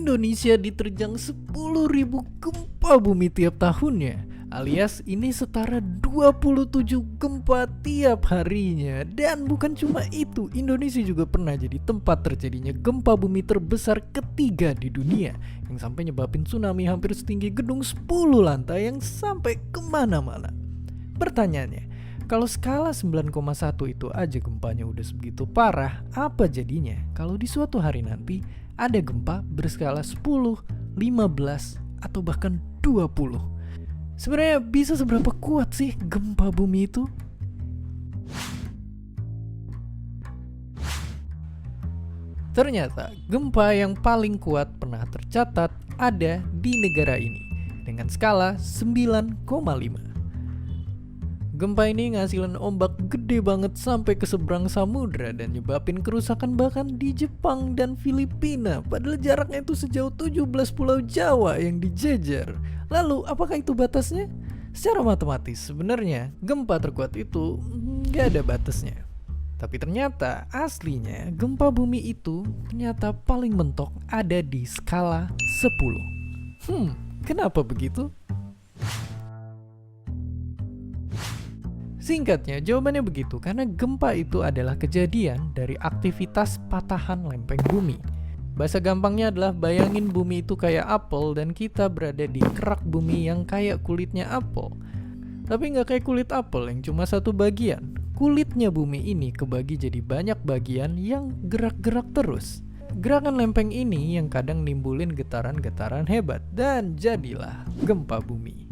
Indonesia diterjang 10.000 gempa bumi tiap tahunnya, alias ini setara 27 gempa tiap harinya. Dan bukan cuma itu, Indonesia juga pernah jadi tempat terjadinya gempa bumi terbesar ketiga di dunia, yang sampai nyebabin tsunami hampir setinggi gedung 10 lantai yang sampai kemana-mana. Pertanyaannya, kalau skala 9,1 itu aja gempanya udah sebegitu parah, apa jadinya kalau di suatu hari nanti ada gempa berskala 10, 15, atau bahkan 20? Sebenarnya bisa seberapa kuat sih gempa bumi itu? Ternyata gempa yang paling kuat pernah tercatat ada di negara ini dengan skala 9,5. Gempa ini ngasilin ombak gede banget sampai ke seberang samudra dan nyebabin kerusakan bahkan di Jepang dan Filipina, padahal jaraknya itu sejauh 17 pulau Jawa yang dijejer. Lalu apakah itu batasnya? Secara matematis sebenarnya gempa terkuat itu gak ada batasnya. Tapi ternyata aslinya gempa bumi itu ternyata paling mentok ada di skala 10. Kenapa begitu? Singkatnya, jawabannya begitu karena gempa itu adalah kejadian dari aktivitas patahan lempeng bumi. Bahasa gampangnya adalah bayangin bumi itu kayak apel dan kita berada di kerak bumi yang kayak kulitnya apel. Tapi nggak kayak kulit apel yang cuma satu bagian. Kulitnya bumi ini kebagi jadi banyak bagian yang gerak-gerak terus. Gerakan lempeng ini yang kadang nimbulin getaran-getaran hebat dan jadilah gempa bumi.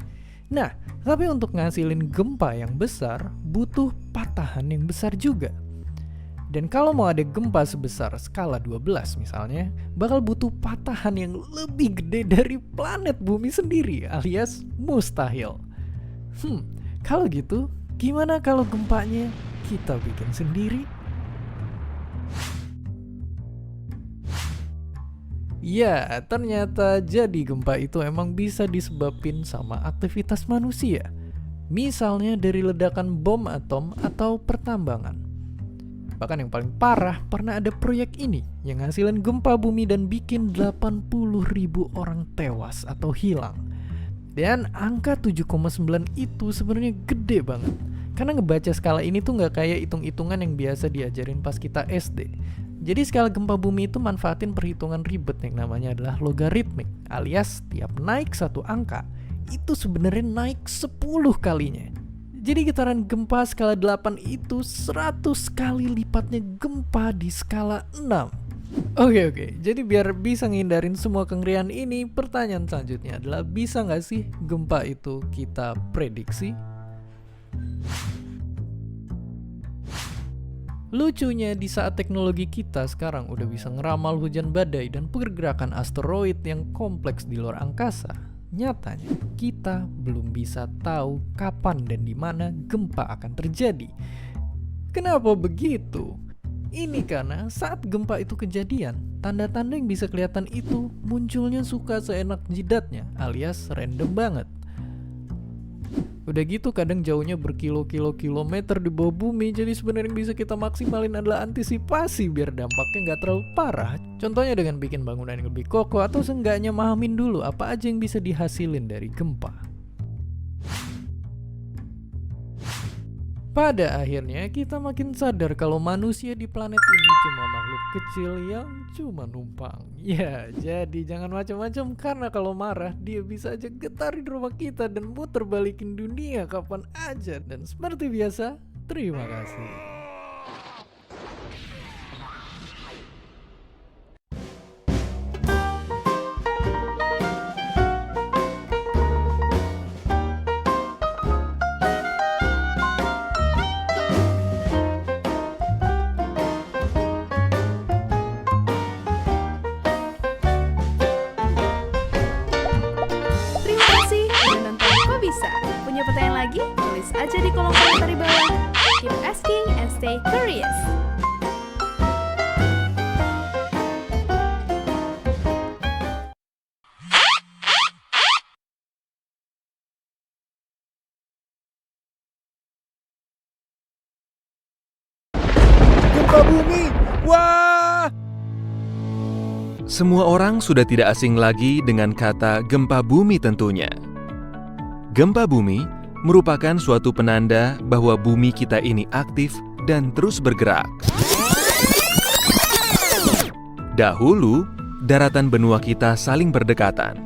Nah, tapi untuk ngasilin gempa yang besar, butuh patahan yang besar juga. Dan kalau mau ada gempa sebesar skala 12 misalnya, bakal butuh patahan yang lebih gede dari planet bumi sendiri, alias mustahil. Kalau gitu, gimana kalau gempanya kita bikin sendiri? Ya, ternyata jadi gempa itu emang bisa disebabin sama aktivitas manusia. Misalnya dari ledakan bom atom atau pertambangan. Bahkan yang paling parah, pernah ada proyek ini yang ngasilin gempa bumi dan bikin 80.000 orang tewas atau hilang. Dan angka 7,9 itu sebenarnya gede banget. Karena ngebaca skala ini tuh gak kayak hitung-hitungan yang biasa diajarin pas kita SD. Jadi skala gempa bumi itu manfaatin perhitungan ribet yang namanya adalah logaritmik, alias tiap naik satu angka, itu sebenarnya naik 10 kalinya. Jadi getaran gempa skala 8 itu 100 kali lipatnya gempa di skala 6. Oke, jadi biar bisa ngindarin semua kengerian ini, pertanyaan selanjutnya adalah bisa nggak sih gempa itu kita prediksi? Lucunya di saat teknologi kita sekarang udah bisa ngeramal hujan badai dan pergerakan asteroid yang kompleks di luar angkasa, nyatanya kita belum bisa tahu kapan dan di mana gempa akan terjadi. Kenapa begitu? Ini karena saat gempa itu kejadian, tanda-tanda yang bisa kelihatan itu munculnya suka seenak jidatnya, alias random banget. Udah gitu kadang jauhnya berkilo-kilometer di bawah bumi, jadi sebenarnya yang bisa kita maksimalin adalah antisipasi biar dampaknya nggak terlalu parah. Contohnya dengan bikin bangunan yang lebih kokoh atau seenggaknya mahamin dulu apa aja yang bisa dihasilin dari gempa. Pada akhirnya kita makin sadar kalau manusia di planet ini cuma makhluk kecil yang cuma numpang. Ya, jadi jangan macam-macam karena kalau marah dia bisa aja getarin rumah kita dan muter balikin dunia kapan aja. Dan seperti biasa, terima kasih. Punya pertanyaan lagi? Tulis aja di kolom komentar di bawah. Keep asking and stay curious. Gempa bumi! Wah! Semua orang sudah tidak asing lagi dengan kata gempa bumi tentunya. Gempa bumi merupakan suatu penanda bahwa bumi kita ini aktif dan terus bergerak. Dahulu, daratan benua kita saling berdekatan.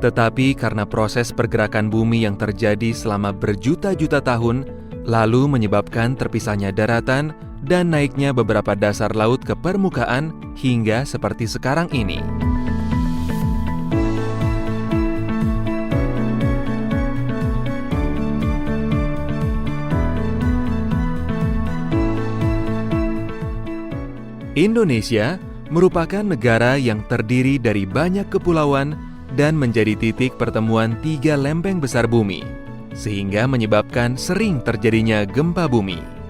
Tetapi karena proses pergerakan bumi yang terjadi selama berjuta-juta tahun, lalu menyebabkan terpisahnya daratan dan naiknya beberapa dasar laut ke permukaan hingga seperti sekarang ini. Indonesia merupakan negara yang terdiri dari banyak kepulauan dan menjadi titik pertemuan 3 lempeng besar bumi, sehingga menyebabkan sering terjadinya gempa bumi.